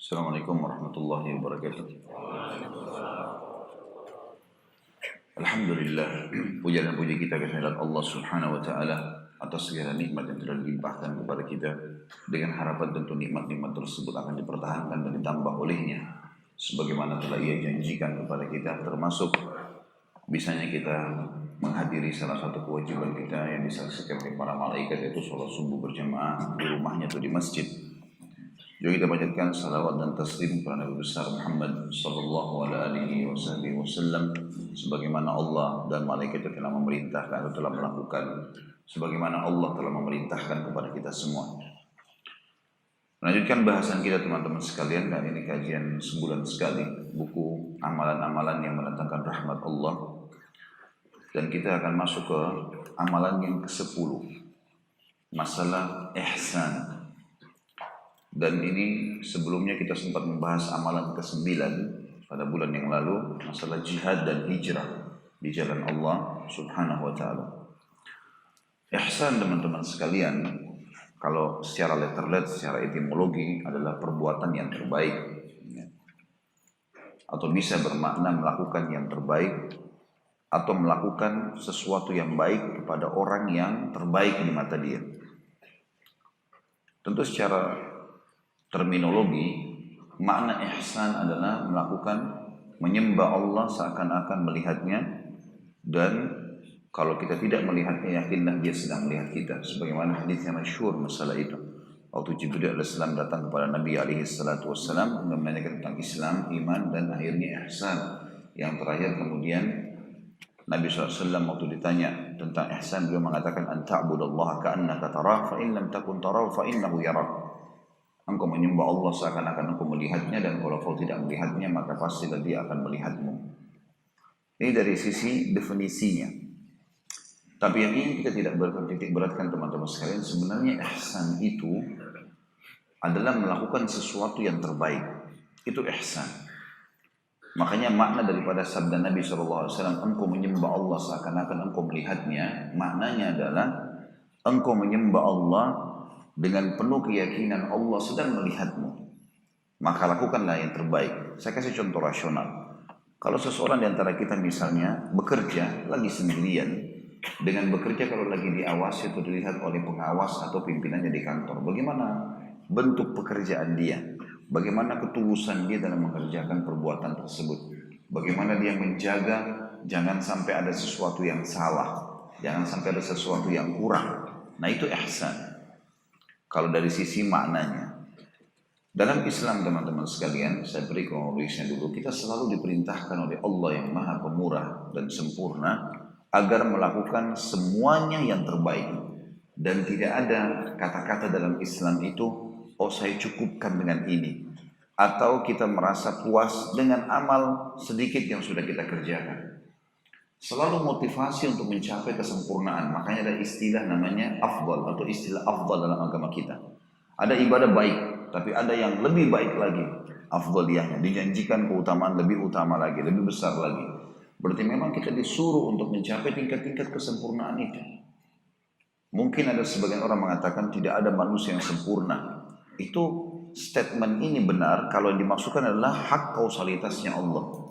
Assalamualaikum warahmatullahi wabarakatuh. Alhamdulillah, puja dan puji kita kehadirat Allah Subhanahu wa taala atas segala nikmat yang telah dilimpahkan kepada kita, dengan harapan tentu nikmat-nikmat tersebut akan dipertahankan dan ditambah olehnya sebagaimana telah Ia janjikan kepada kita, termasuk bisanya kita menghadiri salah satu kewajiban kita yang disaksikan oleh para malaikat, yaitu sholat subuh berjamaah di rumahnya atau di masjid. Juga kita panjatkan salawat dan taslim kepada Nabi besar Muhammad sallallahu alaihi wasallam, sebagaimana Allah dan malaikat telah memerintahkan atau telah melakukan, sebagaimana Allah telah memerintahkan kepada kita semua. Melanjutkan bahasan kita teman-teman sekalian, dan ini kajian sebulan sekali, buku amalan-amalan yang mendatangkan rahmat Allah. Dan kita akan masuk ke amalan yang ke-10, masalah ihsan. Dan ini sebelumnya kita sempat membahas amalan ke-9 pada bulan yang lalu, masalah jihad dan hijrah di jalan Allah Subhanahu wa taala. Ihsan teman-teman sekalian, kalau secara letterlet, secara etimologi adalah perbuatan yang terbaik, atau bisa bermakna melakukan yang terbaik atau melakukan sesuatu yang baik kepada orang yang terbaik di mata dia. Tentu secara terminologi, makna ihsan adalah melakukan menyembah Allah seakan-akan melihatnya, dan kalau kita tidak melihatnya, yakinlah dia sedang melihat kita. Sebagaimana hadis yang masyhur masalah itu. Waktu Jibril alaihissalam datang kepada Nabi alaihissalam menanyakan tentang Islam, iman, dan akhirnya ihsan. Yang terakhir kemudian Nabi SAW waktu ditanya tentang ihsan, beliau mengatakan anta'budallaha ka'annaka tarah, fa in lam takun tarah fa innahu yarak. Engkau menyembah Allah seakan-akan engkau melihatnya, dan kalau kau tidak melihatnya maka pastilah dia akan melihatmu. Ini dari sisi definisinya. Tapi yang ini kita tidak bertitik beratkan teman-teman sekalian, sebenarnya ihsan itu adalah melakukan sesuatu yang terbaik. Itu ihsan. Makanya makna daripada sabda Nabi SAW, engkau menyembah Allah seakan-akan engkau melihatnya, maknanya adalah engkau menyembah Allah dengan penuh keyakinan Allah sedang melihatmu, maka lakukanlah yang terbaik. Saya kasih contoh rasional. Kalau seseorang di antara kita misalnya bekerja lagi sendirian, dengan bekerja kalau lagi diawasi atau dilihat oleh pengawas atau pimpinannya di kantor, bagaimana bentuk pekerjaan dia? Bagaimana ketulusan dia dalam mengerjakan perbuatan tersebut? Bagaimana dia menjaga jangan sampai ada sesuatu yang salah, jangan sampai ada sesuatu yang kurang. Nah itu ihsan. Kalau dari sisi maknanya, dalam Islam teman-teman sekalian, saya beri kronologisnya dulu. Kita selalu diperintahkan oleh Allah yang Maha Pemurah dan Sempurna agar melakukan semuanya yang terbaik, dan tidak ada kata-kata dalam Islam itu, oh saya cukupkan dengan ini, atau kita merasa puas dengan amal sedikit yang sudah kita kerjakan. Selalu motivasi untuk mencapai kesempurnaan. Makanya ada istilah namanya afdal, atau istilah afdal dalam agama kita. Ada ibadah baik, tapi ada yang lebih baik lagi, afdaliyahnya, dijanjikan keutamaan lebih utama lagi, lebih besar lagi. Berarti memang kita disuruh untuk mencapai tingkat-tingkat kesempurnaan itu. Mungkin ada sebagian orang mengatakan tidak ada manusia yang sempurna. Itu statement ini benar kalau yang dimaksudkan adalah hak kausalitasnya Allah.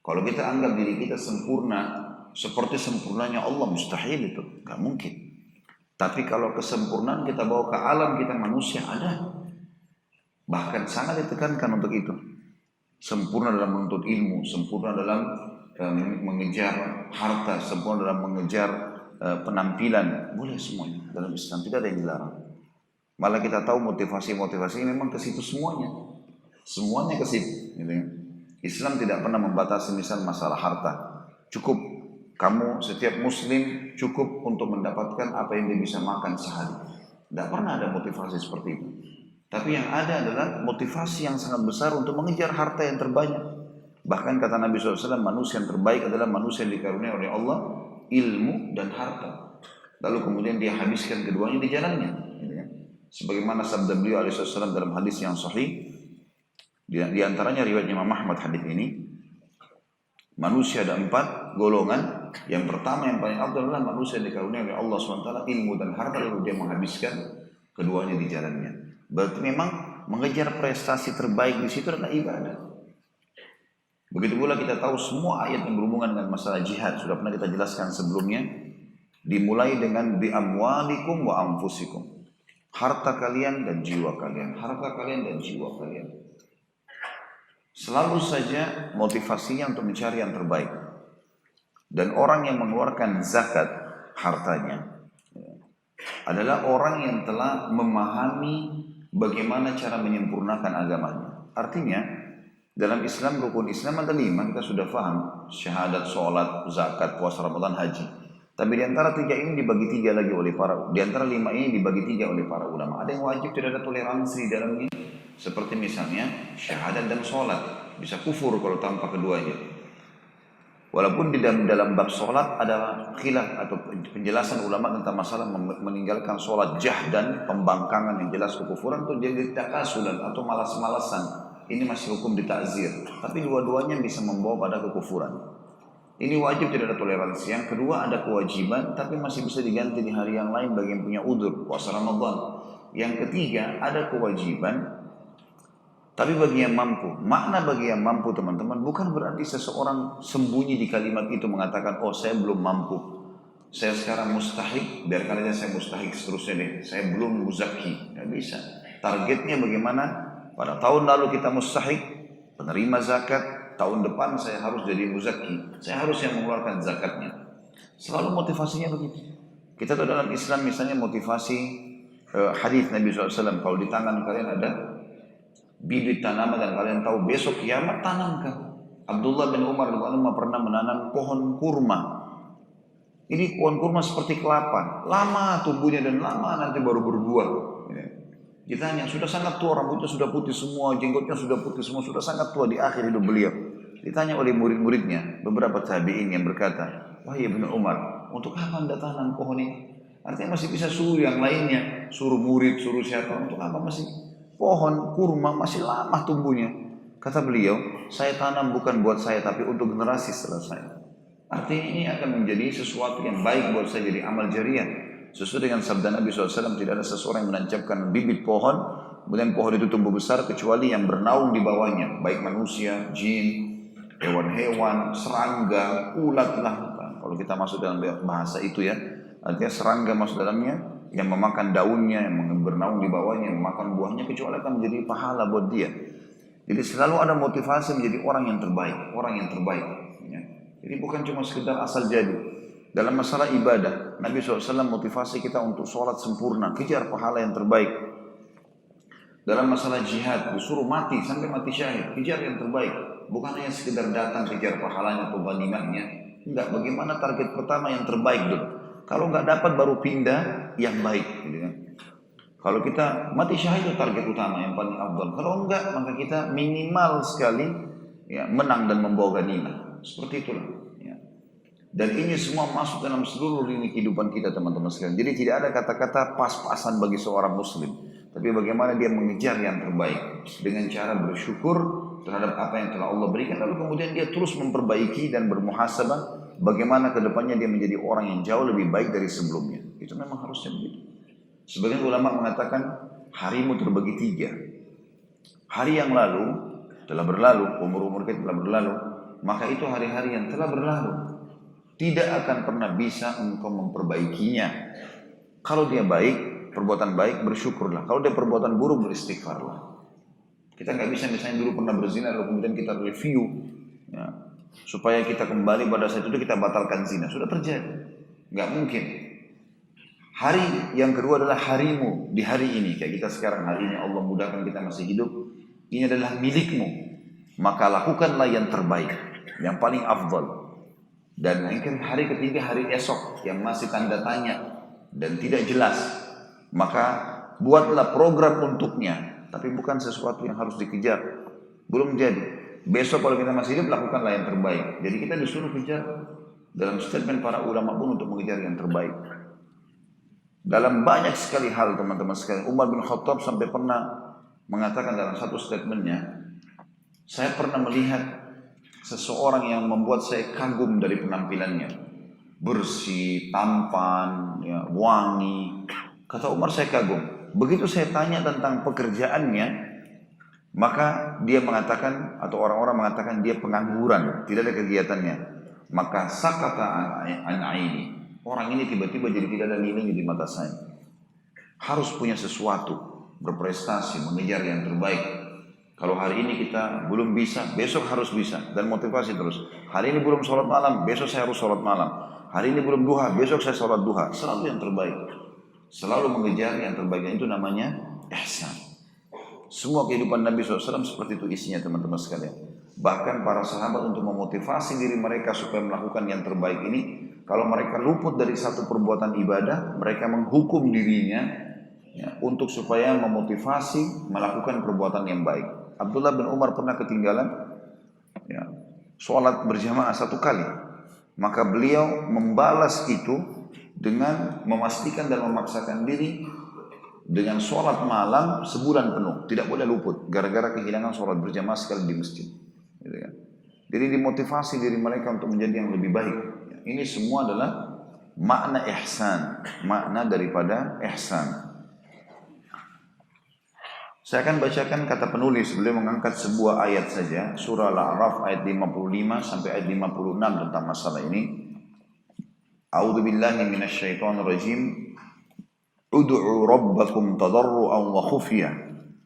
Kalau kita anggap diri kita sempurna seperti sempurnanya Allah, mustahil itu, gak mungkin. Tapi kalau kesempurnaan kita bawa ke alam kita manusia, ada. Bahkan sangat ditekankan untuk itu. Sempurna dalam menuntut ilmu, sempurna dalam mengejar harta, sempurna dalam mengejar penampilan, boleh semuanya. Dalam Islam tidak ada yang dilarang. Malah kita tahu motivasi-motivasi memang ke situ semuanya. Semuanya ke situ, gitu ya. Islam tidak pernah membatasi misal masalah harta. Cukup kamu setiap muslim cukup untuk mendapatkan apa yang dia bisa makan sehari. Tidak pernah ada motivasi seperti itu. Tapi yang ada adalah motivasi yang sangat besar untuk mengejar harta yang terbanyak. Bahkan kata Nabi SAW, manusia yang terbaik adalah manusia yang dikaruniai oleh Allah ilmu dan harta. Lalu kemudian dia habiskan keduanya di jalannya. Sebagaimana sabda beliau alaihissalam dalam hadis yang sahih, di antaranya riwayat Imam Ahmad hadis ini, manusia ada 4 golongan. Yang pertama yang paling afdal adalah manusia yang dikaruniai oleh Allah SWT ilmu dan harta, lalu dia menghabiskan keduanya di jalannya. Berarti memang mengejar prestasi terbaik di situ adalah ibadah. Begitu pula kita tahu semua ayat yang berhubungan dengan masalah jihad sudah pernah kita jelaskan sebelumnya. Dimulai dengan bi amwalikum wa anfusikum. Harta kalian dan jiwa kalian, harta kalian dan jiwa kalian. Selalu saja motivasinya untuk mencari yang terbaik. Dan orang yang mengeluarkan zakat hartanya adalah orang yang telah memahami bagaimana cara menyempurnakan agamanya. Artinya, dalam Islam, rukun Islam ada 5, kita sudah paham. Syahadat, sholat, zakat, puasa Ramadan, haji. Tapi di antara 3 ini dibagi 3 lagi oleh di antara 5 ini dibagi 3 oleh para ulama. Ada yang wajib, tidak ada toleransi di dalamnya. Seperti misalnya syahadat dan sholat. Bisa kufur kalau tanpa keduanya. Walaupun di dalam bab sholat ada khilaf atau penjelasan ulama tentang masalah meninggalkan sholat jahdan, pembangkangan yang jelas kekufuran, itu jadi takasulan atau malas-malasan. Ini masih hukum ditakzir. Tapi dua-duanya bisa membawa pada kekufuran. Ini wajib, tidak ada toleransi. Yang kedua ada kewajiban, tapi masih bisa diganti di hari yang lain bagi yang punya udzur, puasa Ramadan. Yang ketiga ada kewajiban, tapi bagi yang mampu. Makna bagi yang mampu teman-teman bukan berarti seseorang sembunyi di kalimat itu mengatakan, oh saya belum mampu, saya sekarang mustahik, biarkan aja saya mustahik seterusnya deh, saya belum muzaki. Nggak bisa. Targetnya bagaimana? Pada tahun lalu kita mustahik, penerima zakat, tahun depan saya harus jadi muzaki, saya harus yang mengeluarkan zakatnya. Selalu motivasinya begitu. Kita tahu dalam Islam misalnya motivasi hadis Nabi SAW, kalau di tangan kalian ada bibit tanaman dan kalian tahu besok kiamat, tanamkan. Abdullah bin Umar pernah menanam pohon kurma. Ini pohon kurma seperti kelapa, lama tumbuhnya dan lama nanti baru berbuah. Ditanya, sudah sangat tua, rambutnya sudah putih semua, jenggotnya sudah putih semua, sudah sangat tua di akhir hidup beliau. Ditanya oleh murid-muridnya, beberapa tabi'in yang berkata, wahai Ibnu Umar, untuk apa anda tanam pohon ini? Artinya masih bisa suruh yang lainnya, suruh murid, suruh siapa, untuk apa masih? Pohon kurma masih lama tumbuhnya. Kata beliau, saya tanam bukan buat saya, tapi untuk generasi setelah saya. Artinya ini akan menjadi sesuatu yang baik buat saya, jadi amal jariah. Sesuai dengan sabda Nabi SAW, tidak ada seseorang yang menancapkan bibit pohon, kemudian pohon itu tumbuh besar, kecuali yang bernaung di bawahnya, baik manusia, jin, hewan-hewan, serangga, ulat lah. Kalau kita masuk dalam bahasa itu ya, artinya serangga masuk dalamnya, yang memakan daunnya, yang bernaung di bawahnya, yang memakan buahnya, kecuali akan menjadi pahala buat dia. Jadi selalu ada motivasi menjadi orang yang terbaik, orang yang terbaik. Ya. Jadi bukan cuma sekedar asal jadi. Dalam masalah ibadah, Nabi SAW motivasi kita untuk sholat sempurna, kejar pahala yang terbaik. Dalam masalah jihad, disuruh mati sampai mati syahid, kejar yang terbaik. Bukan hanya sekedar datang kejar pahalanya atau ghanimahnya. Enggak, bagaimana target pertama yang terbaik dulu. Kalau enggak dapat baru pindah yang baik. Gitu kan. Kalau kita mati syahid itu target utama yang paling afdal. Kalau enggak, maka kita minimal sekali ya, menang dan membawa ghanimah. Seperti itulah. Dan ini semua masuk dalam seluruh lini kehidupan kita teman-teman sekalian. Jadi tidak ada kata-kata pas-pasan bagi seorang muslim. Tapi bagaimana dia mengejar yang terbaik. Dengan cara bersyukur terhadap apa yang telah Allah berikan. Lalu kemudian dia terus memperbaiki dan bermuhasabah. Bagaimana kedepannya dia menjadi orang yang jauh lebih baik dari sebelumnya. Itu memang harusnya begitu. Sebagian ulama mengatakan harimu terbagi 3. Hari yang lalu telah berlalu, umur-umur kita telah berlalu. Maka itu hari-hari yang telah berlalu. Tidak akan pernah bisa engkau memperbaikinya. Kalau dia baik, perbuatan baik, bersyukurlah. Kalau dia perbuatan buruk, beristighfarlah. Kita nggak bisa misalnya dulu pernah berzina, lalu kemudian kita review, ya, supaya kita kembali pada saat itu kita batalkan zina. Sudah terjadi, nggak mungkin. Hari yang kedua adalah harimu di hari ini. Kayak kita sekarang hari ini Allah mudahkan kita masih hidup. Ini adalah milikmu. Maka lakukanlah yang terbaik, yang paling afdal. Dan mungkin hari ketiga, hari esok yang masih tanda tanya dan tidak jelas, maka buatlah program untuknya, tapi bukan sesuatu yang harus dikejar. Belum jadi. Besok kalau kita masih hidup, lakukanlah yang terbaik. Jadi kita disuruh kejar. Dalam statement para ulama pun untuk mengejar yang terbaik. Dalam banyak sekali hal teman-teman sekalian, Umar bin Khattab sampai pernah mengatakan dalam satu statementnya, saya pernah melihat seseorang yang membuat saya kagum dari penampilannya, bersih, tampan, ya, wangi. Kata Umar, saya kagum. Begitu saya tanya tentang pekerjaannya, Maka dia mengatakan, atau orang-orang mengatakan dia pengangguran, tidak ada kegiatannya. Maka sakata an aini. Orang ini tiba-tiba jadi tidak ada nilainya di mata saya. Harus punya sesuatu, berprestasi, mengejar yang terbaik. Kalau hari ini kita belum bisa, besok harus bisa. Dan motivasi terus. Hari ini belum sholat malam, besok saya harus sholat malam. Hari ini belum duha, besok saya sholat duha. Selalu yang terbaik. Selalu mengejar yang terbaik. Itu namanya ihsan. Semua kehidupan Nabi SAW seperti itu isinya teman-teman sekalian. Bahkan para sahabat untuk memotivasi diri mereka supaya melakukan yang terbaik ini, kalau mereka luput dari satu perbuatan ibadah, mereka menghukum dirinya ya, untuk supaya memotivasi melakukan perbuatan yang baik. Abdullah bin Umar pernah ketinggalan ya, sholat berjamaah satu kali. Maka beliau membalas itu dengan memastikan dan memaksakan diri dengan sholat malam sebulan penuh, tidak boleh luput, gara-gara kehilangan sholat berjamaah sekali di masjid. Gitu kan? Jadi dimotivasi diri mereka untuk menjadi yang lebih baik. Ini semua adalah makna ihsan, makna daripada ihsan. Saya akan bacakan kata penulis, beliau mengangkat sebuah ayat saja, surah Al-A'raf ayat 55 sampai ayat 56 tentang masalah ini. A'udzubillahi minasyaitonirrajim. Ud'u rabbakum tadarruan wa khufyah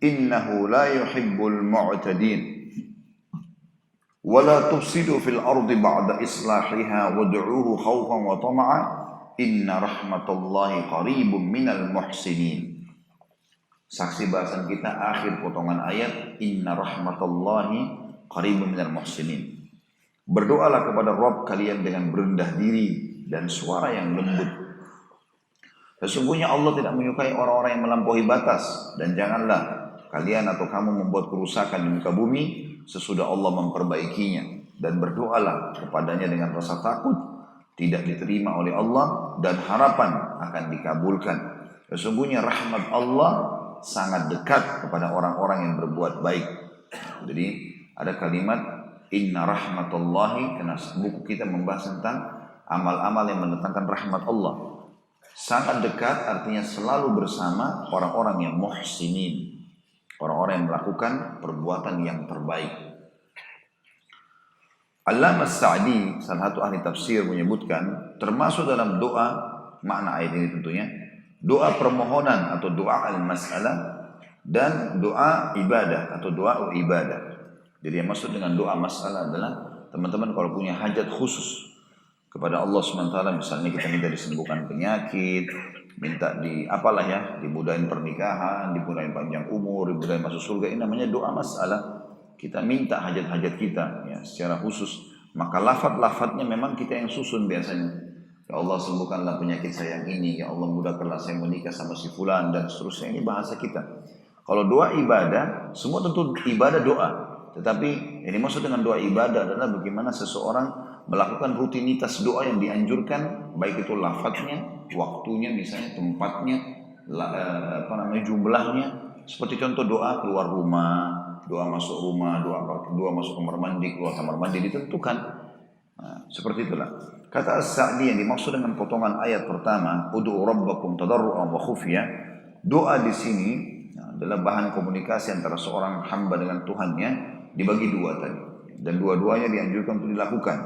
innahu la yuhibbul mu'tadin wa la tufsidu fil ardi ba'da islahiha wad'uuhu khawfan wa tama'a inna rahmatallahi qaribun minal muhsinin. Saksi bahasan kita akhir potongan ayat inna rahmatallahi qaribun minal muhsinin. Berdoalah kepada Rabb kalian dengan berendah diri dan suara yang lembut. Sesungguhnya Allah tidak menyukai orang-orang yang melampaui batas. Dan janganlah kalian atau kamu membuat kerusakan di muka bumi sesudah Allah memperbaikinya. Dan berdoalah kepadanya dengan rasa takut tidak diterima oleh Allah dan harapan akan dikabulkan. Sesungguhnya rahmat Allah sangat dekat kepada orang-orang yang berbuat baik. Jadi ada kalimat inna rahmatullahi, karena buku kita membahas tentang amal-amal yang mendatangkan rahmat Allah. Sangat dekat artinya selalu bersama orang-orang yang muhsinin, orang-orang yang melakukan perbuatan yang terbaik. Allamah Sa'di, salah satu ahli tafsir, menyebutkan termasuk dalam doa, makna ayat ini tentunya doa permohonan atau doa al-mas'alah dan doa ibadah atau doa ibadah. Jadi yang maksud dengan doa masalah adalah teman-teman kalau punya hajat khusus kepada Allah SWT, misalnya kita minta disembuhkan penyakit, minta apalah ya, dimudahin pernikahan, dimudahin panjang umur, dimudahin masuk surga, ini namanya doa masalah. Kita minta hajat-hajat kita ya secara khusus, maka lafaz-lafaznya memang kita yang susun biasanya. Ya Allah sembuhkanlah penyakit saya yang ini, ya Allah mudahkanlah saya menikah sama si fulan dan seterusnya. Ini bahasa kita. Kalau doa ibadah, semua tentu ibadah doa. Tetapi yang dimaksud dengan doa ibadah adalah bagaimana seseorang melakukan rutinitas doa yang dianjurkan, baik itu lafadznya, waktunya, misalnya tempatnya, jumlahnya. Seperti contoh doa keluar rumah, doa masuk rumah, doa masuk kamar mandi, keluar kamar mandi ditentukan. Nah, seperti itulah. Kata As-Sa'di yang dimaksud dengan potongan ayat pertama, ud'u rabbakum tadarruan wa khufyah. Doa di sini adalah bahan komunikasi antara seorang hamba dengan Tuhannya, dibagi dua tadi. Dan dua-duanya dianjurkan untuk dilakukan.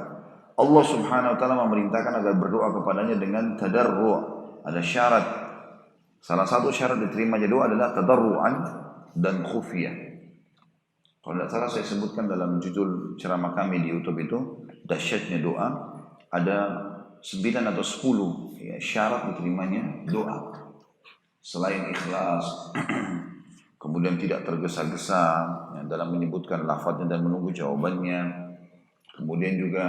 Allah Subhanahu wa taala memerintahkan agar berdoa kepadanya dengan tadarru'. Ada syarat. Salah satu syarat diterimanya doa adalah tadarru'an dan khufyah. Kalau tidak salah saya sebutkan dalam judul ceramah kami di YouTube itu, dahsyatnya doa, ada 9 atau 10 ya, syarat diterimanya doa. Selain ikhlas, kemudian tidak tergesa-gesa ya, dalam menyebutkan lafadznya dan menunggu jawabannya. Kemudian juga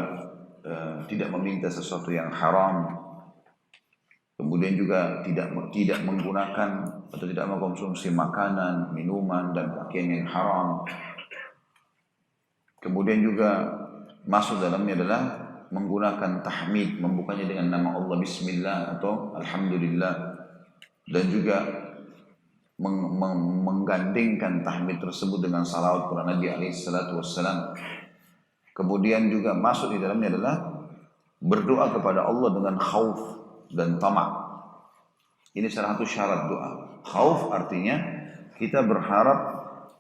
tidak meminta sesuatu yang haram. Kemudian juga tidak menggunakan atau tidak mengkonsumsi makanan, minuman dan pakaian yang haram. Kemudian juga masuk dalamnya adalah menggunakan tahmid, membukanya dengan nama Allah Bismillah atau Alhamdulillah, dan juga menggandingkan tahmid tersebut dengan salawat kepada Nabi SAW. Kemudian juga masuk di dalamnya adalah berdoa kepada Allah dengan khauf dan tamak. Ini salah satu syarat doa. Khauf artinya kita berharap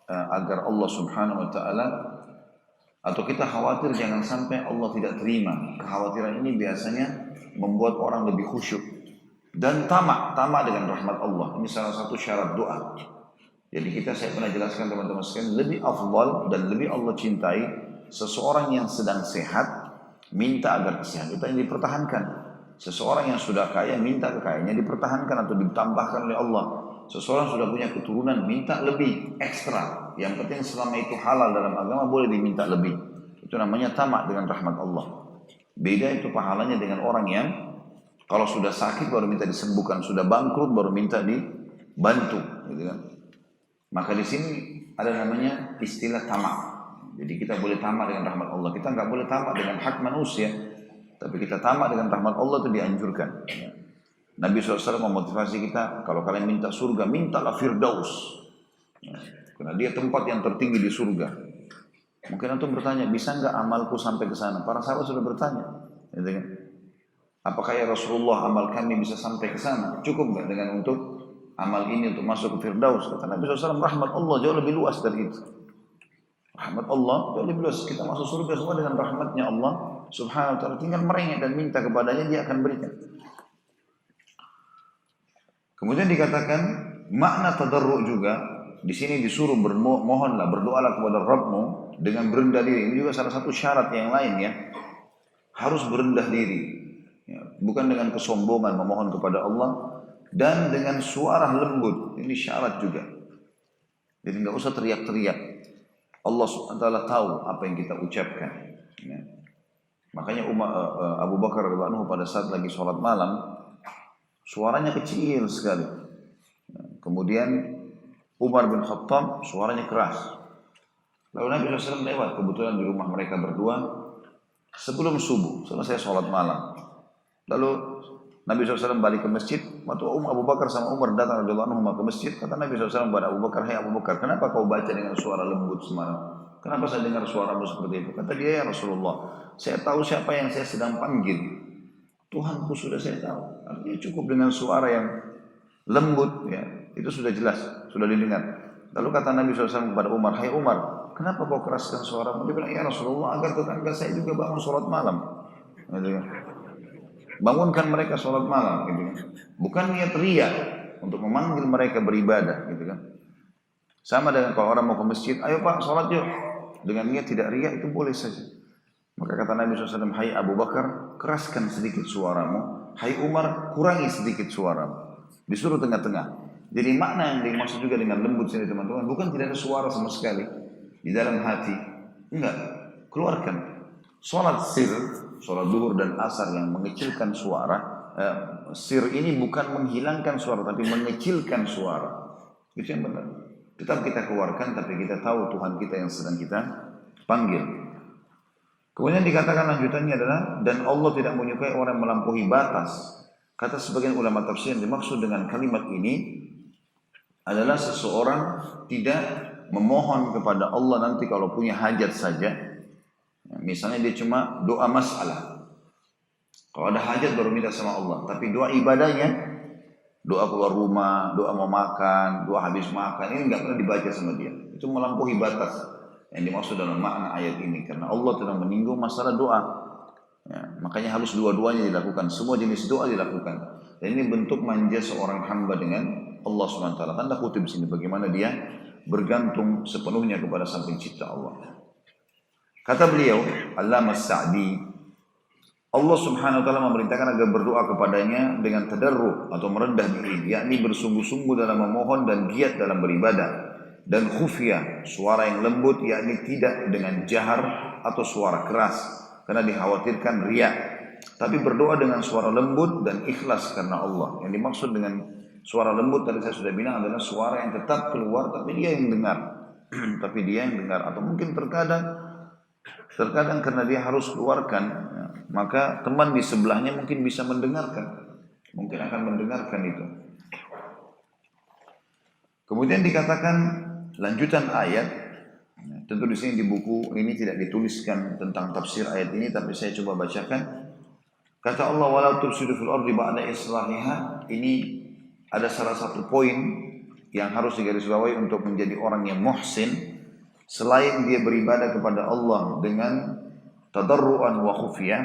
agar Allah Subhanahu wa taala, atau kita khawatir jangan sampai Allah tidak terima. Kekhawatiran ini biasanya membuat orang lebih khusyuk dan tamak dengan rahmat Allah. Ini salah satu syarat doa. Jadi saya pernah jelaskan teman-teman sekalian, lebih afdal dan lebih Allah cintai seseorang yang sedang sehat minta agar kesehatan itu dipertahankan. Seseorang yang sudah kaya minta kekayaannya dipertahankan atau ditambahkan oleh Allah. Seseorang sudah punya keturunan minta lebih ekstra. Yang penting selama itu halal dalam agama boleh diminta lebih. Itu namanya tamak dengan rahmat Allah. Beda itu pahalanya dengan orang yang kalau sudah sakit baru minta disembuhkan, sudah bangkrut baru minta dibantu, gitu kan. Maka di sini ada namanya istilah tamak. Jadi kita boleh tamak dengan rahmat Allah. Kita nggak boleh tamak dengan hak manusia, tapi kita tamak dengan rahmat Allah itu dianjurkan. Nabi SAW memotivasi kita, kalau kalian minta surga, mintalah Firdaus. Karena dia tempat yang tertinggi di surga. Mungkin antum bertanya, bisa nggak amalku sampai ke sana? Para sahabat sudah bertanya, gitu kan? Apakah ya Rasulullah amal kami bisa sampai ke sana? Cukup nggak dengan untuk amal ini untuk masuk ke Firdaus? Kata Nabi SAW, rahmat Allah jauh lebih luas dari itu. Rahmat Allah jauh lebih luas. Kita masuk surga semua dengan rahmatnya Allah Subhanahu wa taala. Tinggal merengek dan minta kepadanya, dia akan berikan. Kemudian dikatakan makna tadarru' juga di sini disuruh mohonlah, berdoalah kepada Rabbmu dengan berendah diri. Ini juga salah satu syarat yang lain ya. Harus berendah diri. Ya, bukan dengan kesombongan memohon kepada Allah dan dengan suara lembut. Ini syarat juga. Jadi enggak usah teriak-teriak. Allah SWT tahu apa yang kita ucapkan. Ya. Makanya Abu Bakar radhiyallahu anhu pada saat lagi sholat malam suaranya kecil sekali. Kemudian Umar bin Khattab suaranya keras. Lalu Nabi SAW lewat, kebetulan di rumah mereka berdua sebelum subuh, selesai sholat malam. Lalu Nabi SAW balik ke masjid. Waktu Abu Bakar sama Umar datang radhiyallahu anhu ke masjid, kata Nabi SAW kepada Abu Bakar, "Hai Abu Bakar, kenapa kau baca dengan suara lembut semalam? Kenapa saya dengar suaramu seperti itu?" Kata dia, "Ya Rasulullah, saya tahu siapa yang saya sedang panggil. Tuhanku sudah saya tahu." Artinya cukup dengan suara yang lembut, ya, itu sudah jelas, sudah didengar. Lalu kata Nabi SAW kepada Umar, "Hai Umar, kenapa kau keraskan suaramu?" Dia bilang, "Ya Rasulullah, agar tetangga saya juga bangun sholat malam." Gitu kan. Bangunkan mereka sholat malam, gitu kan. Bukan niat riya untuk memanggil mereka beribadah, gitu kan. Sama dengan kalau orang mau ke masjid, "Ayo Pak, sholat yuk." Dengan niat tidak riya itu boleh saja. Maka kata Nabi SAW, "Hai Abu Bakar, keraskan sedikit suaramu. Hai Umar, kurangi sedikit suaramu." Disuruh tengah-tengah. Jadi makna yang dimaksud juga dengan lembut sini teman-teman, bukan tidak ada suara sama sekali di dalam hati. Enggak, keluarkan. Sholat sir, sholat duhur dan asar yang mengecilkan suara, sir ini bukan menghilangkan suara, tapi mengecilkan suara. Itu yang benar. Tetap kita keluarkan, tapi kita tahu Tuhan kita yang sedang kita panggil. Kemudian dikatakan lanjutannya adalah, dan Allah tidak menyukai orang yang melampaui batas. Kata sebagian ulama tafsir yang dimaksud dengan kalimat ini adalah seseorang tidak memohon kepada Allah nanti kalau punya hajat saja. Misalnya dia cuma doa masalah. Kalau ada hajat baru minta sama Allah. Tapi doa ibadahnya, doa keluar rumah, doa mau makan, doa habis makan, ini nggak pernah dibaca sama dia. Itu melampaui batas yang dimaksud dalam makna ayat ini. Karena Allah telah menyinggung masalah doa. Ya, makanya harus dua-duanya dilakukan. Semua jenis doa dilakukan. Dan ini bentuk manja seorang hamba dengan Allah SWT. Tanda kutip sini bagaimana dia bergantung sepenuhnya kepada Sang Pencipta Allah. Kata beliau, Allamah Sa'di, Allah Subhanahu wa taala memerintahkan agar berdoa kepadanya dengan tadarru atau merendah diri, yakni bersungguh-sungguh dalam memohon dan giat dalam beribadah, dan khufiyah, suara yang lembut, yakni tidak dengan jahar atau suara keras karena dikhawatirkan riya, tapi berdoa dengan suara lembut dan ikhlas karena Allah. Yang dimaksud dengan suara lembut tadi saya sudah bilang adalah suara yang tetap keluar tapi dia yang dengar. Tapi dia yang dengar, atau mungkin terkadang karena dia harus keluarkan, ya, maka teman di sebelahnya mungkin bisa mendengarkan, mungkin akan mendengarkan itu. Kemudian dikatakan lanjutan ayat, tentu di sini di buku ini tidak dituliskan tentang tafsir ayat ini, tapi saya coba bacakan. Kata Allah, "Wala tufsidu fil ardi ba'da islahiha." Ini ada salah satu poin yang harus digarisbawahi untuk menjadi orang yang muhsin, selain dia beribadah kepada Allah dengan tadarruan wa khufiyah,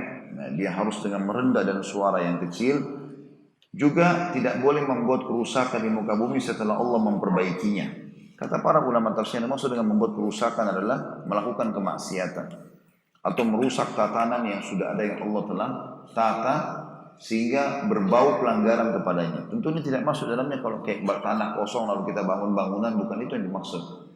dia harus dengan merendah dan suara yang kecil, juga tidak boleh membuat kerusakan di muka bumi setelah Allah memperbaikinya. Kata para ulama tafsir, maksud dengan membuat kerusakan adalah melakukan kemaksiatan atau merusak tatanan yang sudah ada yang Allah telah tata sehingga berbau pelanggaran kepadanya. Tentu ini tidak masuk dalamnya kalau kayak tanah kosong lalu kita bangun bangunan, bukan itu yang dimaksud.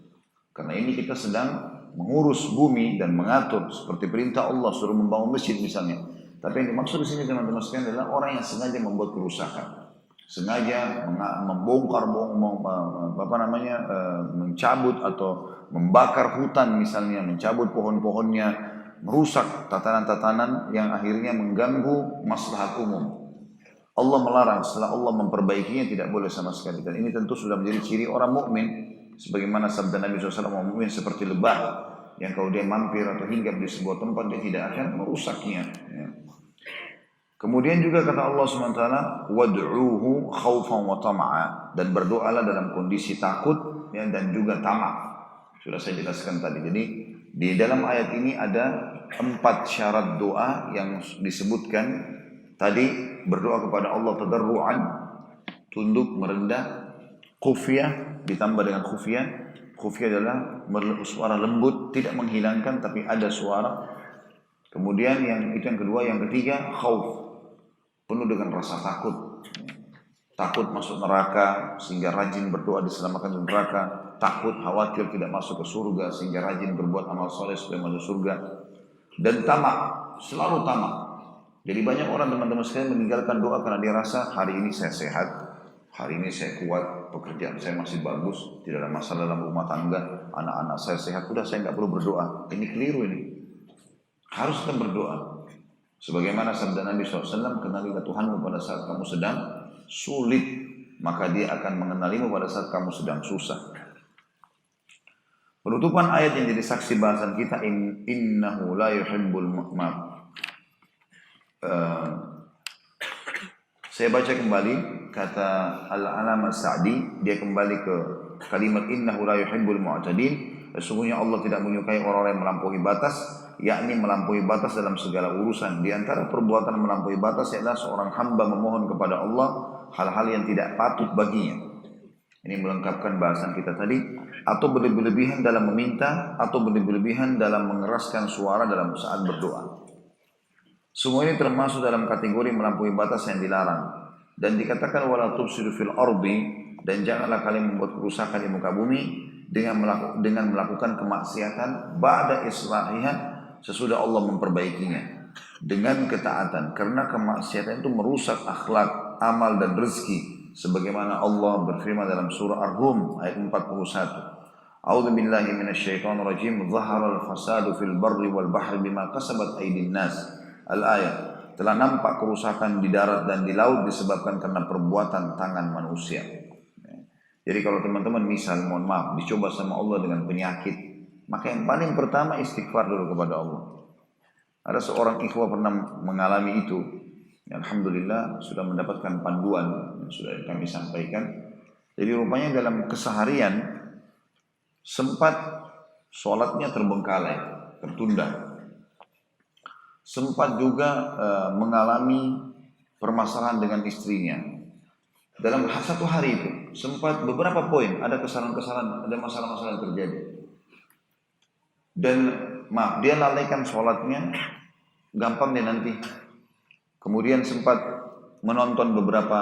Karena ini kita sedang mengurus bumi dan mengatur seperti perintah Allah suruh membangun masjid misalnya. Tapi yang dimaksud di sini teman-teman sekalian adalah orang yang sengaja membuat kerusakan, sengaja membongkar, mencabut atau membakar hutan misalnya, mencabut pohon-pohonnya, merusak tatanan-tatanan yang akhirnya mengganggu maslahat umum. Allah melarang, setelah Allah memperbaikinya tidak boleh sama sekali. Dan ini tentu sudah menjadi ciri orang mukmin, sebagaimana sabda Nabi SAW, orang mukmin seperti lebah yang kalau dia mampir atau hinggap di sebuah tempat dia tidak akan merusaknya. Kemudian juga kata Allah SWT, wad'uhu khawfan wa tama'a, dan berdoalah dalam kondisi takut dan juga tamak. Sudah saya jelaskan tadi. Jadi di dalam ayat ini ada 4 syarat doa yang disebutkan tadi. Berdoa kepada Allah tadarruan, tunduk merendah, khufiyah ditambah dengan khufiyah. Khufiyah adalah suara lembut, tidak menghilangkan tapi ada suara. Kemudian yang kedua, yang ketiga khauf, penuh dengan rasa takut. Takut masuk neraka sehingga rajin berdoa diselamatkan dari neraka. Takut, khawatir tidak masuk ke surga sehingga rajin berbuat amal soleh supaya masuk surga. Dan tamak, selalu tamak. Jadi banyak orang teman-teman sekalian meninggalkan doa karena dia rasa hari ini saya sehat, hari ini saya kuat, pekerjaan saya masih bagus, tidak ada masalah dalam rumah tangga, anak-anak saya sehat, udah saya nggak perlu berdoa. Ini keliru ini. Harus kita berdoa. Sebagaimana sabda Nabi SAW, kenalilah Tuhanmu pada saat kamu sedang sulit, maka dia akan mengenalimu pada saat kamu sedang susah. Penutupan ayat yang jadi saksi bahasan kita, innahu la yuhibbul saya baca kembali kata Al-Alama Sa'di, dia kembali ke kalimat innahu la yuhibbul mu'tadin. Sesungguhnya Allah tidak menyukai orang-orang yang melampaui batas, yakni melampaui batas dalam segala urusan. Di antara perbuatan melampaui batas adalah seorang hamba memohon kepada Allah hal-hal yang tidak patut baginya. Ini melengkapkan bahasan kita tadi. Atau berlebihan dalam meminta, atau berlebihan dalam mengeraskan suara dalam saat berdoa. Semua ini termasuk dalam kategori melampaui batas yang dilarang. Dan dikatakan wala tufsidu fil ardi, dan janganlah kalian membuat kerusakan di muka bumi dengan melakukan kemaksiatan ba'da islahiha, sesudah Allah memperbaikinya dengan ketaatan. Karena kemaksiatan itu merusak akhlak, amal dan rezeki. Sebagaimana Allah berfirman dalam surah Ar-Rum ayat 41. A'udzu billahi minasyaitonir rajim. Zaharal fasadu fil barri wal bahri bima kasabat aydin nas. Al-ayat. Telah nampak kerusakan di darat dan di laut disebabkan karena perbuatan tangan manusia. Jadi kalau teman-teman misal mohon maaf dicoba sama Allah dengan penyakit, maka yang paling pertama istighfar dulu kepada Allah. Ada seorang ikhwah pernah mengalami itu. Alhamdulillah sudah mendapatkan panduan yang sudah kami sampaikan. Jadi rupanya dalam keseharian sempat sholatnya terbengkalai, tertunda. Sempat juga mengalami permasalahan dengan istrinya. Dalam satu hari itu sempat beberapa poin ada kesalahan-kesalahan, ada masalah-masalah yang terjadi. Dan maaf, dia lalaikan sholatnya, gampang dia nanti. Kemudian sempat menonton beberapa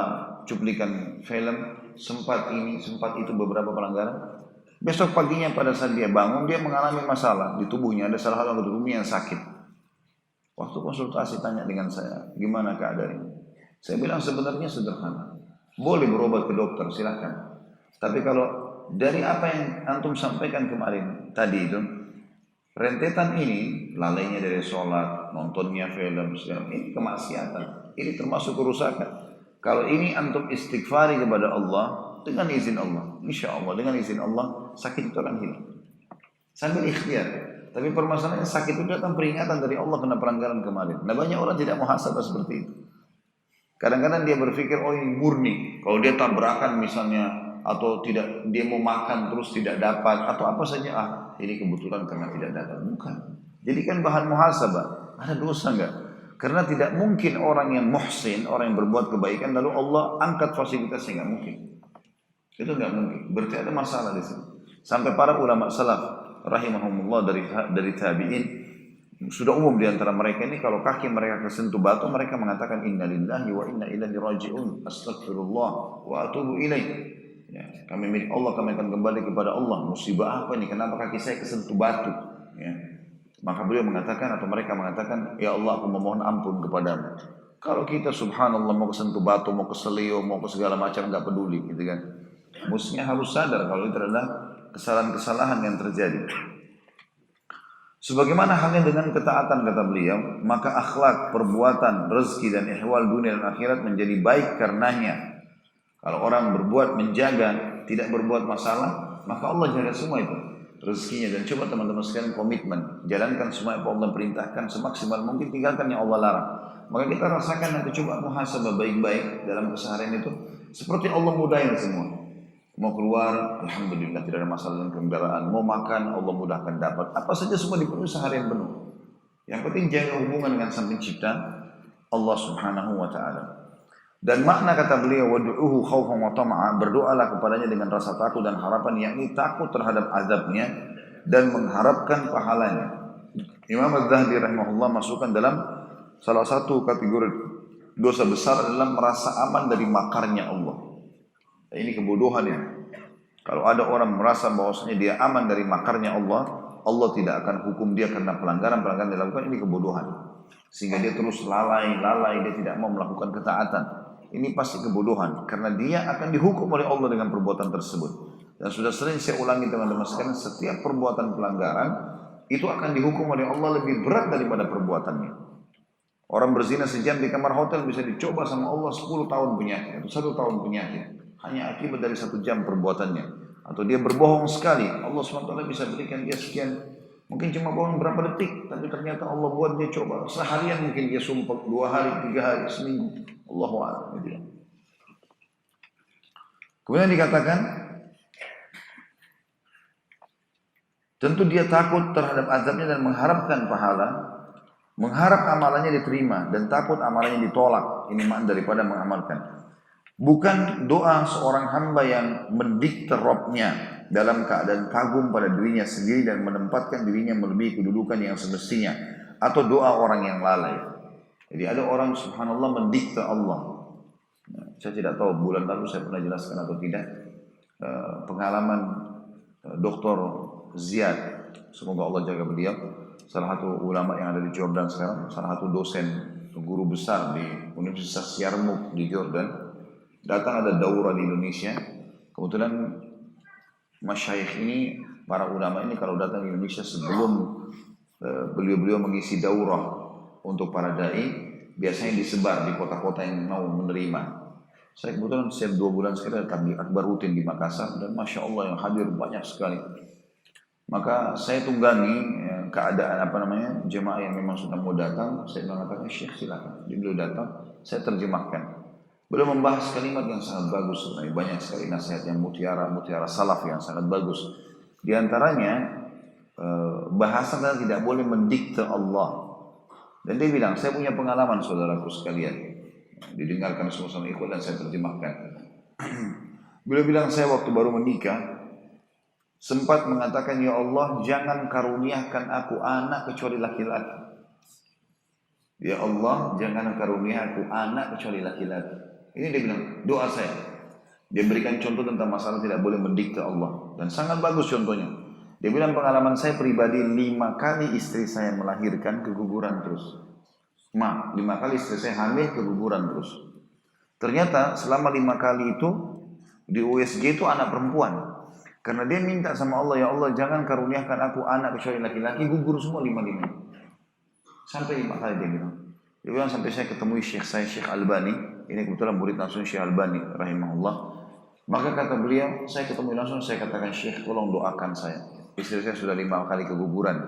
cuplikan film, sempat ini, sempat itu beberapa pelanggaran. Besok paginya pada saat dia bangun, dia mengalami masalah di tubuhnya, ada salah satu tubuhnya yang sakit. Waktu konsultasi tanya dengan saya, gimana keadaannya? Saya bilang sebenarnya sederhana, boleh berobat ke dokter, silakan. Tapi kalau dari apa yang antum sampaikan kemarin tadi itu, rentetan ini, lalainya dari sholat, nontonnya film, ini kemaksiatan. Ini termasuk kerusakan. Kalau ini antum istighfari kepada Allah, dengan izin Allah, insya Allah dengan izin Allah, sakit itu akan hilang. Sambil ikhtiar. Tapi permasalahannya sakit itu datang peringatan dari Allah kena pelanggaran kemarin. Nah banyak orang tidak muhasabah seperti itu. Kadang-kadang dia berpikir, oh ini murni. Kalau dia tabrakan misalnya atau tidak dia mau makan terus tidak dapat atau apa saja, ini kebetulan karena tidak dapat. Bukan. Jadi kan bahan muhasabah. Ada dosa enggak? Karena tidak mungkin orang yang muhsin, orang yang berbuat kebaikan lalu Allah angkat fasilitasnya, enggak mungkin. Itu enggak mungkin. Berarti ada masalah di sini. Sampai para ulama salaf rahimahumullah dari tabi'in sudah umum di antara mereka ini kalau kaki mereka kesentuh batu mereka mengatakan innalillahi wa inna ilaihi raji'un, astagfirullah wa atubu ilaih. Ya, kami milik Allah, kami akan kembali kepada Allah. Musibah apa ini? Kenapa kaki saya kesentuh batu? Ya. Maka beliau mengatakan atau mereka mengatakan, ya Allah aku memohon ampun kepadamu. Kalau kita subhanallah mau kesentuh batu, mau ke selio, mau ke segala macam nggak peduli, gitu kan? Mestinya harus sadar kalau itu adalah kesalahan-kesalahan yang terjadi. Sebagaimana halnya dengan ketaatan kata beliau, maka akhlak, perbuatan, rezeki dan ihwal dunia dan akhirat menjadi baik karenanya. Kalau orang berbuat menjaga, tidak berbuat masalah, maka Allah jaga semua itu rezekinya. Dan coba teman-teman sekalian komitmen, jalankan semua yang Allah perintahkan semaksimal mungkin, tinggalkan yang Allah larang. Maka kita rasakan nanti, coba muhasabah baik-baik dalam keseharian itu, seperti Allah mudahin semua. Mau keluar, alhamdulillah tidak ada masalah dengan kendaraan. Mau makan, Allah mudahkan dapat. Apa saja semua dipenuhi seharian penuh. Yang penting jaga hubungan dengan Sang Pencipta Allah Subhanahu wa taala. Dan makna kata beliau wad'uhu khaufan wa tama'a, berdoalah kepadanya dengan rasa takut dan harapan, yakni takut terhadap azabnya dan mengharapkan pahalanya. Imam Az-Zahabi rahimahullah masukkan dalam salah satu kategori dosa besar adalah merasa aman dari makarnya Allah. Ini kebodohan ya. Kalau ada orang merasa bahwasanya dia aman dari makarnya Allah, Allah tidak akan hukum dia karena pelanggaran-pelanggaran yang dilakukan, ini kebodohan. Sehingga dia terus lalai, dia tidak mau melakukan ketaatan. Ini pasti kebodohan, karena dia akan dihukum oleh Allah dengan perbuatan tersebut. Dan sudah sering saya ulangi teman-teman sekalian, setiap perbuatan pelanggaran itu akan dihukum oleh Allah lebih berat daripada perbuatannya. Orang berzina sejam di kamar hotel bisa dicoba sama Allah 10 tahun penyakit atau 1 tahun penyakit, hanya akibat dari 1 jam perbuatannya. Atau dia berbohong sekali, Allah SWT bisa berikan dia sekian, mungkin cuma bohong berapa detik, tapi ternyata Allah buat dia coba seharian, mungkin dia sumpah 2 hari, 3 hari, seminggu. Allahu a'lam. Kemudian dikatakan, tentu dia takut terhadap azabnya dan mengharapkan pahala, mengharap amalannya diterima dan takut amalannya ditolak. Ini makna daripada mengamalkan. Bukan doa seorang hamba yang mendikte Rabb-nya dalam keadaan kagum pada dirinya sendiri dan menempatkan dirinya melebihi kedudukan yang semestinya, atau doa orang yang lalai. Jadi ada orang subhanallah mendikte Allah. Saya tidak tahu bulan lalu saya pernah jelaskan atau tidak pengalaman Dr. Ziyad, semoga Allah jaga beliau, salah satu ulama yang ada di Jordan sekarang, salah satu dosen guru besar di Universitas Yarmouk di Jordan. Datang ada daurah di Indonesia. Kebetulan masyayikh ini, para ulama ini kalau datang di Indonesia sebelum beliau-beliau mengisi daurah untuk para dai, biasanya disebar di kota-kota yang mau menerima. Saya kebetulan setiap 2 bulan sekali ada tabligh akbar rutin di Makassar, dan masya Allah yang hadir banyak sekali. Maka saya tunggangi keadaan jemaah yang memang sudah mau datang. Saya mengatakan, Syekh silakan. Beliau datang, saya terjemahkan. Beliau membahas kalimat yang sangat bagus sebenarnya, banyak sekali nasihat yang mutiara salaf yang sangat bagus. Di antaranya bahasan tidak boleh mendikte Allah. Dan dia bilang, saya punya pengalaman saudaraku sekalian, didengarkan sama-sama ikhwan dan saya terjemahkan. Beliau bilang, saya waktu baru menikah sempat mengatakan, ya Allah jangan karuniakan aku anak kecuali laki-laki. Ya Allah jangan karuniakan aku anak kecuali laki-laki. Ini dia bilang doa saya. Dia berikan contoh tentang masalah tidak boleh mendikte Allah, dan sangat bagus contohnya. Dia bilang pengalaman saya pribadi, 5 kali istri saya melahirkan keguguran terus. 5 kali istri saya hamil keguguran terus. Ternyata selama 5 kali itu di USG itu anak perempuan. Karena dia minta sama Allah, ya Allah jangan karuniakan aku anak kecuali laki-laki, gugur semua 5. Sampai 5 kali dia bilang. Dia bilang sampai saya ketemu Syekh saya, Syekh Albani. Ini kebetulan murid langsung Syekh Albani rahimahullah. Maka kata beliau, saya ketemu langsung, saya katakan, Syekh tolong doakan saya. Istri saya sudah 5 kali keguguran.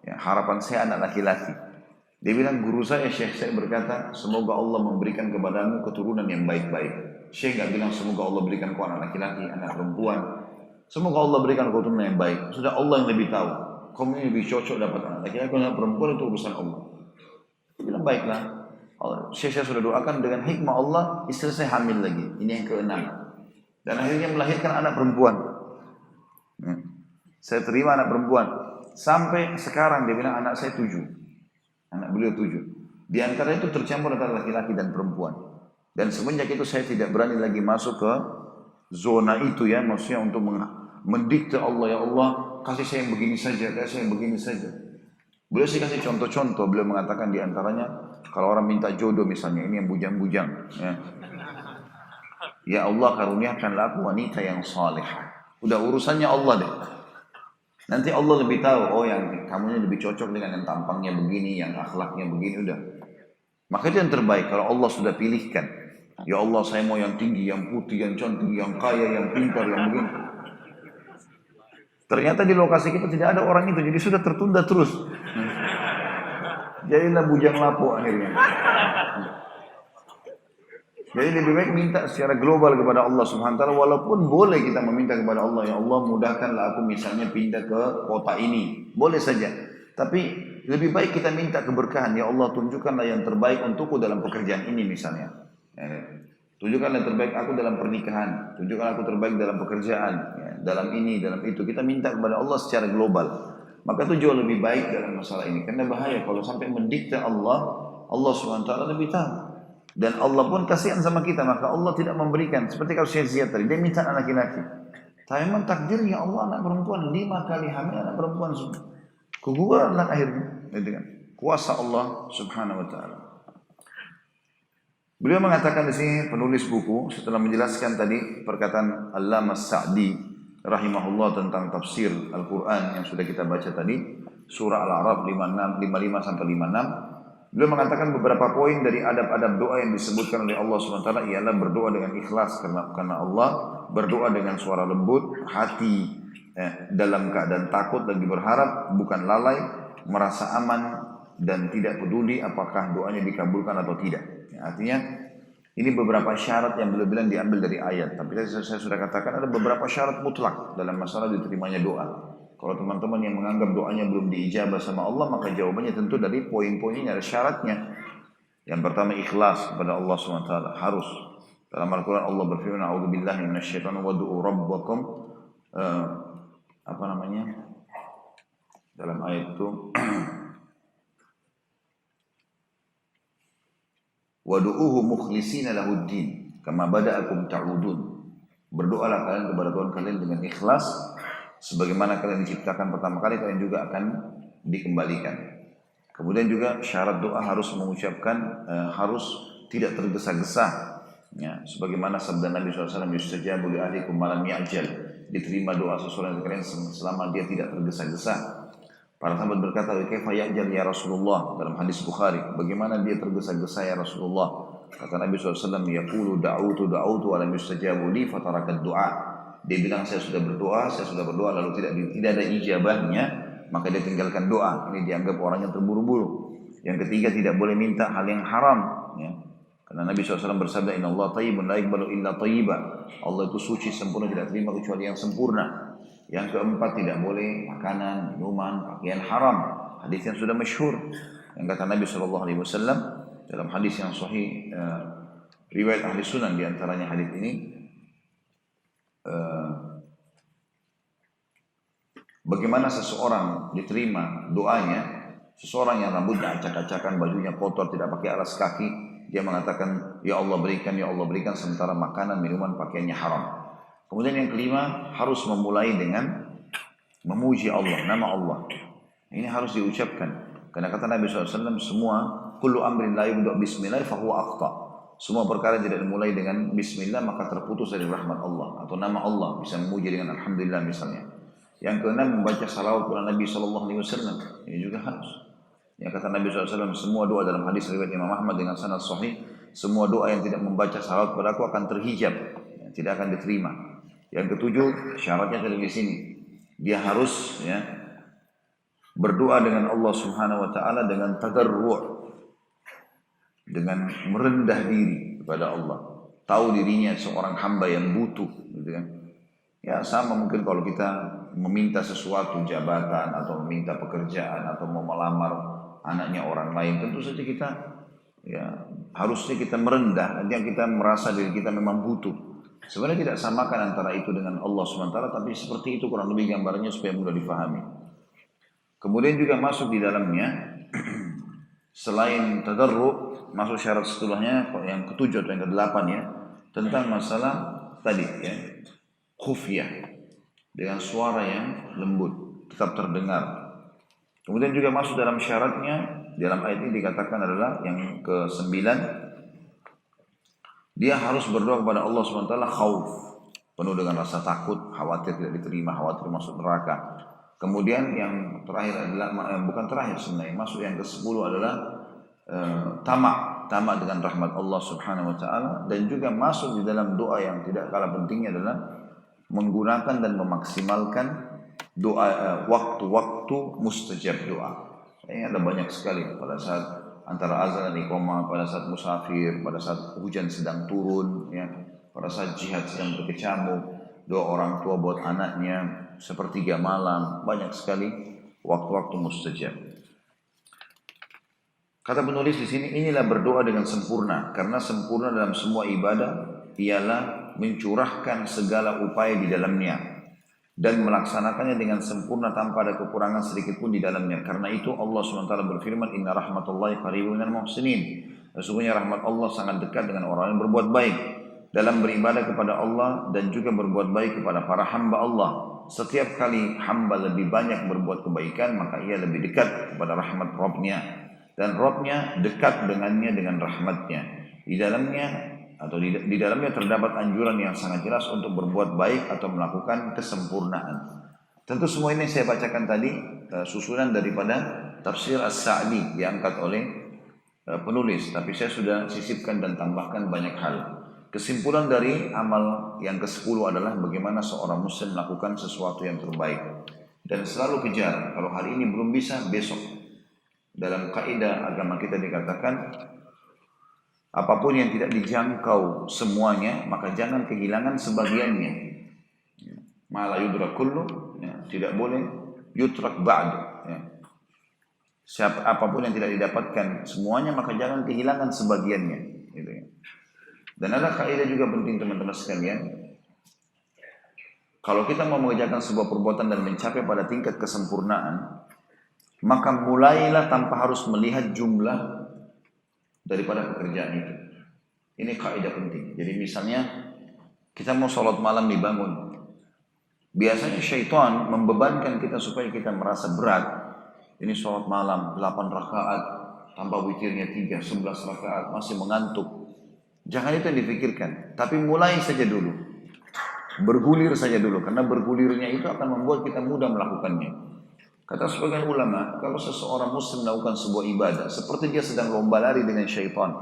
Ya, harapan saya anak laki-laki. Dia bilang, guru saya, Syekh saya berkata, semoga Allah memberikan kepadamu keturunan yang baik-baik. Syekh nggak bilang semoga Allah berikan kau anak laki-laki, anak perempuan. Semoga Allah berikan kau keturunan yang baik. Sudah Allah yang lebih tahu. Kamu ini lebih cocok dapat anak laki-laki, anak perempuan itu urusan Allah. Dia bilang baiklah. Syekh saya sudah doakan dengan hikmah Allah, istri saya hamil lagi. Ini yang keenam. Dan akhirnya melahirkan anak perempuan. Saya terima anak perempuan. Sampai sekarang dia bilang anak saya 7. Anak beliau 7. Di antara itu tercampur antara laki-laki dan perempuan. Dan semenjak itu saya tidak berani lagi masuk ke zona itu ya. Maksudnya untuk mendikte Allah, ya Allah kasih saya yang begini saja, kasih saya yang begini saja. Beliau sih kasih contoh-contoh. Beliau mengatakan di antaranya, kalau orang minta jodoh misalnya, ini yang bujang-bujang. Ya Allah karuniakanlah aku wanita yang saleh. Udah urusannya Allah deh. Nanti Allah lebih tahu, oh yang kamu lebih cocok dengan yang tampangnya begini, yang akhlaknya begini, udah. Maka itu yang terbaik kalau Allah sudah pilihkan. Ya Allah saya mau yang tinggi, yang putih, yang cantik, yang kaya, yang pintar, yang begini. Ternyata di lokasi kita tidak ada orang itu, jadi sudah tertunda terus. Jadilah bujang lapuk akhirnya. Jadi lebih baik minta secara global kepada Allah Subhanahu wa taala, walaupun boleh kita meminta kepada Allah, ya Allah mudahkanlah aku misalnya pindah ke kota ini. Boleh saja. Tapi lebih baik kita minta keberkahan, ya Allah tunjukkanlah yang terbaik untukku dalam pekerjaan ini misalnya. Tunjukkanlah yang terbaik aku dalam pernikahan, tunjukkanlah aku terbaik dalam pekerjaan, ya, dalam ini, dalam itu. Kita minta kepada Allah secara global. Maka itu jauh lebih baik dalam masalah ini. Karena bahaya kalau sampai mendikte Allah, Allah Subhanahu wa taala lebih tahu. Dan Allah pun kasihan sama kita, maka Allah tidak memberikan. Seperti kalau Syekh Ziyad tadi, dia minta anak laki-laki. Tapi memang takdirnya Allah anak perempuan, 5 kali hamil anak perempuan semua. Keguguran akhirnya, gitu kan. Kuasa Allah Subhanahu wa taala. Beliau mengatakan di sini penulis buku setelah menjelaskan tadi perkataan Allamah Sa'di rahimahullah tentang tafsir Al-Qur'an yang sudah kita baca tadi, surah Al-A'raf 55 sampai 56. Beliau mengatakan beberapa poin dari adab-adab doa yang disebutkan oleh Allah SWT ialah berdoa dengan ikhlas karena Allah, berdoa dengan suara lembut, hati dalam keadaan takut lagi berharap, bukan lalai, merasa aman dan tidak peduli apakah doanya dikabulkan atau tidak. Ya, artinya ini beberapa syarat yang beliau bilang diambil dari ayat. Tapi tadi saya sudah katakan ada beberapa syarat mutlak dalam masalah diterimanya doa. Kalau teman-teman yang menganggap doanya belum diijabah sama Allah, maka jawabannya tentu dari poin-poinnya ada syaratnya. Yang pertama ikhlas kepada Allah SWT, harus. Dalam Al-Quran Allah berfirman, "A'udzubillahi minasyaitonir rajim, wad'u rabbakum." Dalam ayat itu, "Wad'uuhu mukhlishina lahuddin, kama bada'akum ta'udun." Berdoalah kalian kepada Tuhan kalian dengan ikhlas. Sebagaimana kalian diciptakan pertama kali, kalian juga akan dikembalikan. Kemudian juga syarat doa harus mengucapkan, harus tidak tergesa-gesa. Ya, sebagaimana sabda Nabi SAW, "Yustajabu li ahlikum malam ya'jal." Diterima doa seseorang dari kalian selama dia tidak tergesa-gesa. Para sahabat berkata, "Kaifa ya'jal ya Rasulullah?" Dalam hadis Bukhari, bagaimana dia tergesa-gesa ya Rasulullah? Kata Nabi SAW, "Yaqulu da'utu wa lam yustajabu li fatarakat du'a." Dia bilang saya sudah berdoa lalu tidak ada ijabahnya, maka dia tinggalkan doa. Ini dianggap orang yang terburu-buru. Yang ketiga, tidak boleh minta hal yang haram. Ya. Karena Nabi SAW bersabda, "Inna Allah tayyibun la yaqbalu illa tayyiba." Allah itu suci, sempurna, tidak terima kecuali yang sempurna. Yang keempat, tidak boleh makanan, minuman, pakaian haram. Hadis yang sudah masyhur. Yang kata Nabi SAW dalam hadis yang sahih, riwayat ahli sunan diantaranya hadis ini. Bagaimana seseorang diterima doanya, seseorang yang rambutnya acak-acakan, bajunya kotor, tidak pakai alas kaki, dia mengatakan, "Ya Allah berikan, ya Allah berikan," sementara makanan, minuman, pakaiannya haram. Kemudian yang kelima, harus memulai dengan memuji Allah, nama Allah. Ini harus diucapkan. Karena kata Nabi SAW, semua kullu amrin la yubda' bismillah fahuwa akhta. Semua perkara tidak dimulai dengan bismillah maka terputus dari rahmat Allah atau nama Allah, bisa memuji dengan alhamdulillah misalnya. Yang keenam, membaca salawat kepada Nabi SAW. Ini juga harus. Yang kata Nabi SAW, semua doa dalam hadis riwayat Imam Ahmad dengan sanad sahih, semua doa yang tidak membaca salawat kepada aku akan terhijab, tidak akan diterima. Yang ketujuh, syaratnya ada di sini. Dia harus berdoa dengan Allah Subhanahu wa taala dengan tadarru', dengan merendah diri kepada Allah. tahu dirinya seorang hamba yang butuh, gitu kan. Ya sama mungkin kalau kita meminta sesuatu, jabatan atau meminta pekerjaan atau mau melamar anaknya orang lain, tentu saja kita ya harusnya kita merendah, artinya kita merasa diri kita memang butuh. Sebenarnya tidak samakan antara itu dengan Allah SWT, tapi seperti itu kurang lebih gambarnya supaya mudah difahami. Kemudian juga masuk di dalamnya selain tadarru, masuk syarat setelahnya yang ketujuh atau yang kedelapan ya, tentang masalah tadi ya, khufyah dengan suara yang lembut, tetap terdengar. Kemudian juga masuk dalam syaratnya, dalam ayat ini dikatakan adalah yang ke-9, dia harus berdoa kepada Allah SWT khauf, penuh dengan rasa takut, khawatir tidak diterima, khawatir masuk neraka. Kemudian yang terakhir adalah, bukan terakhir sebenarnya, masuk yang ke-10 adalah tamak dengan rahmat Allah Subhanahu wa taala, dan juga masuk di dalam doa yang tidak kalah pentingnya adalah menggunakan dan memaksimalkan doa waktu-waktu mustajab doa. Ini ada banyak sekali pada saat antara azan dan iqamah, pada saat musafir, pada saat hujan sedang turun, ya, pada saat jihad sedang berkecamuk, doa orang tua buat anaknya, sepertiga malam, banyak sekali waktu-waktu mustajab. Kata penulis di sini, inilah berdoa dengan sempurna, karena sempurna dalam semua ibadah ialah mencurahkan segala upaya di dalamnya dan melaksanakannya dengan sempurna tanpa ada kekurangan sedikit pun di dalamnya. Karena itu Allah SWT berfirman, Inna rahmatullahi qaribun minal muhsinin. Sesungguhnya rahmat Allah sangat dekat dengan orang yang berbuat baik dalam beribadah kepada Allah dan juga berbuat baik kepada para hamba Allah. Setiap kali hamba lebih banyak berbuat kebaikan, maka ia lebih dekat kepada rahmat Rabbnya, dan Rabbnya dekat dengannya dengan rahmatnya. Di dalamnya terdapat anjuran yang sangat jelas untuk berbuat baik atau melakukan kesempurnaan. Tentu semua ini saya bacakan tadi susunan daripada tafsir As-Sa'di diangkat oleh penulis, tapi saya sudah sisipkan dan tambahkan banyak hal. Kesimpulan dari amal yang ke-10 adalah bagaimana seorang muslim melakukan sesuatu yang terbaik dan selalu kejar. Kalau hari ini belum bisa, besok. Dalam kaidah agama kita dikatakan, apapun yang tidak dijangkau semuanya, maka jangan kehilangan sebagiannya. Ma la yudrak kullu, ya, tidak boleh yutrak ba'd. Ya. Apapun yang tidak didapatkan semuanya, maka jangan kehilangan sebagiannya. Gitu ya. Dan ada kaidah juga penting teman-teman sekalian. Kalau kita mau mengerjakan sebuah perbuatan dan mencapai pada tingkat kesempurnaan, maka mulailah tanpa harus melihat jumlah daripada pekerjaan itu. Ini kaidah penting. Jadi misalnya kita mau sholat malam dibangun, biasanya syaitan membebankan kita supaya kita merasa berat. Ini sholat malam 8 rakaat, tambah witirnya 3, 11 rakaat, masih mengantuk. Jangan itu yang dipikirkan, tapi mulai saja dulu. Bergulir saja dulu, karena bergulirnya itu akan membuat kita mudah melakukannya. Kata sebagian ulama, kalau seseorang muslim melakukan sebuah ibadah, seperti dia sedang lomba lari dengan syaitan.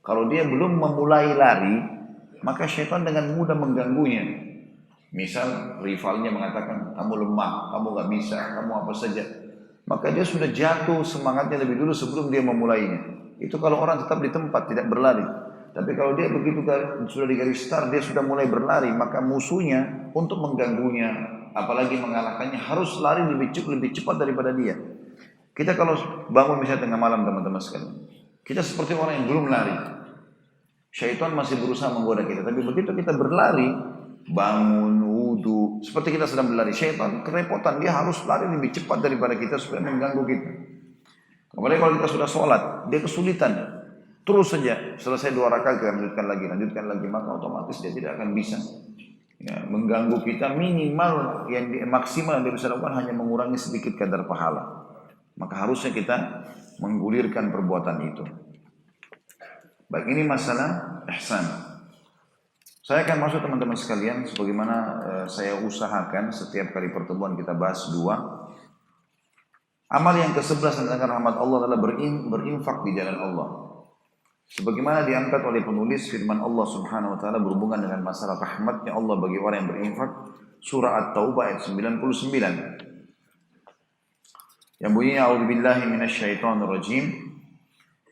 Kalau dia belum memulai lari, maka syaitan dengan mudah mengganggunya. Misal rivalnya mengatakan, kamu lemah, kamu gak bisa, kamu apa saja. Maka dia sudah jatuh semangatnya lebih dulu sebelum dia memulainya. Itu kalau orang tetap di tempat, tidak berlari. Tapi kalau dia begitu sudah di garis start, dia sudah mulai berlari, maka musuhnya untuk mengganggunya, apalagi mengalahkannya, harus lari lebih cepat daripada dia. Kita kalau bangun misalnya tengah malam teman-teman sekalian, kita seperti orang yang belum lari. Syaitan masih berusaha menggoda kita, tapi begitu kita berlari, bangun, wudu, seperti kita sedang berlari, syaitan kerepotan, dia harus lari lebih cepat daripada kita supaya mengganggu kita. Apalagi kalau kita sudah sholat, dia kesulitan. Terus saja, selesai 2 rakaat kita lanjutkan lagi, maka otomatis dia tidak akan bisa. Ya, mengganggu kita. Minimal yang maksimal yang dia bisa lakukan hanya mengurangi sedikit kadar pahala. Maka harusnya kita menggulirkan perbuatan itu. Baik, ini masalah ihsan. Saya akan masuk teman-teman sekalian, sebagaimana saya usahakan setiap kali pertemuan kita bahas 2. Amal yang ke-11 tentang rahmat Allah adalah berinfak di jalan Allah. Sebagaimana diangkat oleh penulis firman Allah Subhanahu wa taala berhubungan dengan masalah rahmatnya Allah bagi orang yang berinfak, surah At-Taubah ayat 99. Yang bunyinya a'udzubillahi minasyaitonirrajim.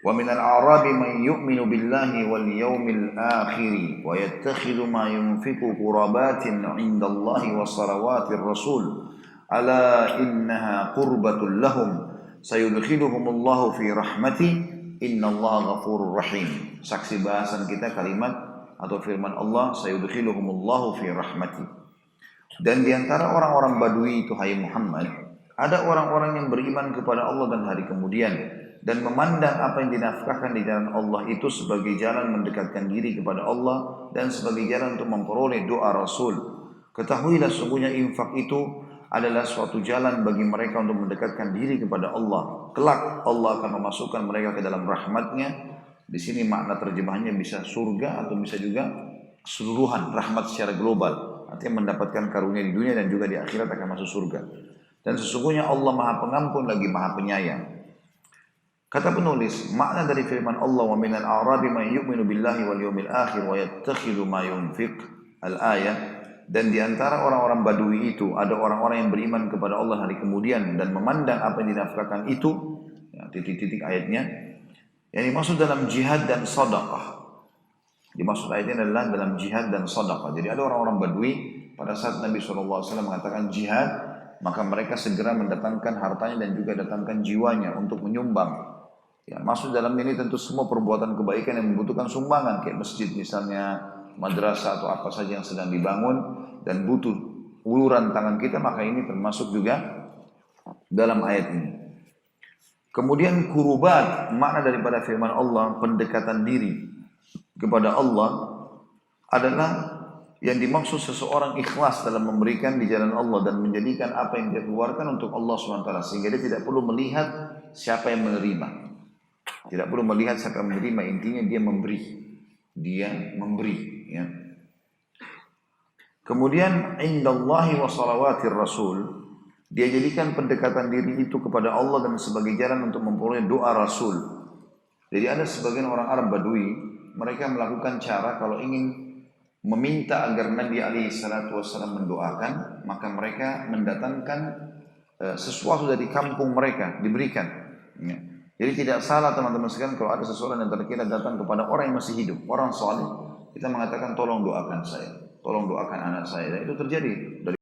Wa minal a'rabi man yu'minu billahi wal yawmil akhir wa yattakhidhu ma yunfiqu qurabatin 'inda Allahi wa salawatir rasul ala innaha qurbatul lahum sayudkhiluhumullahu fi rahmati innallaha ghafurur rahim. Saksi bahasan kita kalimat atau firman Allah, sayudkhiluhumullahu fi rahmati. Dan di antara orang-orang Badui itu, hai Muhammad, ada orang-orang yang beriman kepada Allah dan hari kemudian dan memandang apa yang dinafkahkan di jalan Allah itu sebagai jalan mendekatkan diri kepada Allah dan sebagai jalan untuk memperoleh doa Rasul. Ketahuilah sungguhnya infak itu adalah suatu jalan bagi mereka untuk mendekatkan diri kepada Allah. Kelak Allah akan memasukkan mereka ke dalam rahmatnya. Di sini makna terjemahannya bisa surga atau bisa juga keseluruhan rahmat secara global. Artinya mendapatkan karunia di dunia dan juga di akhirat akan masuk surga. Dan sesungguhnya Allah Maha Pengampun lagi Maha Penyayang. Kata penulis, makna dari firman Allah, wa minal a'rabi man yu'minu billahi wal yawmil akhir wa yattakhidhu ma yunfiq, al-ayat. Dan di antara orang-orang Badui itu ada orang-orang yang beriman kepada Allah hari kemudian dan memandang apa yang dinafkahkan itu, ya, titik-titik ayatnya. Yang dimaksud dalam jihad dan sedekah. Dimaksud ayatnya adalah dalam jihad dan sedekah. Jadi ada orang-orang Badui pada saat Nabi SAW mengatakan jihad, maka mereka segera mendatangkan hartanya dan juga datangkan jiwanya untuk menyumbang. Ya, maksud dalam ini tentu semua perbuatan kebaikan yang membutuhkan sumbangan, kayak masjid misalnya, madrasah atau apa saja yang sedang dibangun dan butuh uluran tangan kita, maka ini termasuk juga dalam ayat ini. Kemudian kurubat, makna daripada firman Allah, pendekatan diri kepada Allah adalah yang dimaksud seseorang ikhlas dalam memberikan di jalan Allah dan menjadikan apa yang dia keluarkan untuk Allah SWT, sehingga dia tidak perlu melihat siapa yang menerima. Tidak perlu melihat siapa yang menerima, intinya dia memberi. Dia memberi, ya. Kemudian indallahi wa salawatir rasul, dia jadikan pendekatan diri itu kepada Allah dan sebagai jalan untuk memperoleh doa Rasul. Jadi ada sebagian orang Arab Badui, mereka melakukan cara kalau ingin meminta agar Nabi SAW mendoakan, maka mereka mendatangkan sesuatu dari kampung mereka diberikan. Ya. Jadi tidak salah teman-teman sekalian kalau ada seseorang yang terkira datang kepada orang yang masih hidup, orang saleh, kita mengatakan tolong doakan saya, tolong doakan anak saya. Dan itu terjadi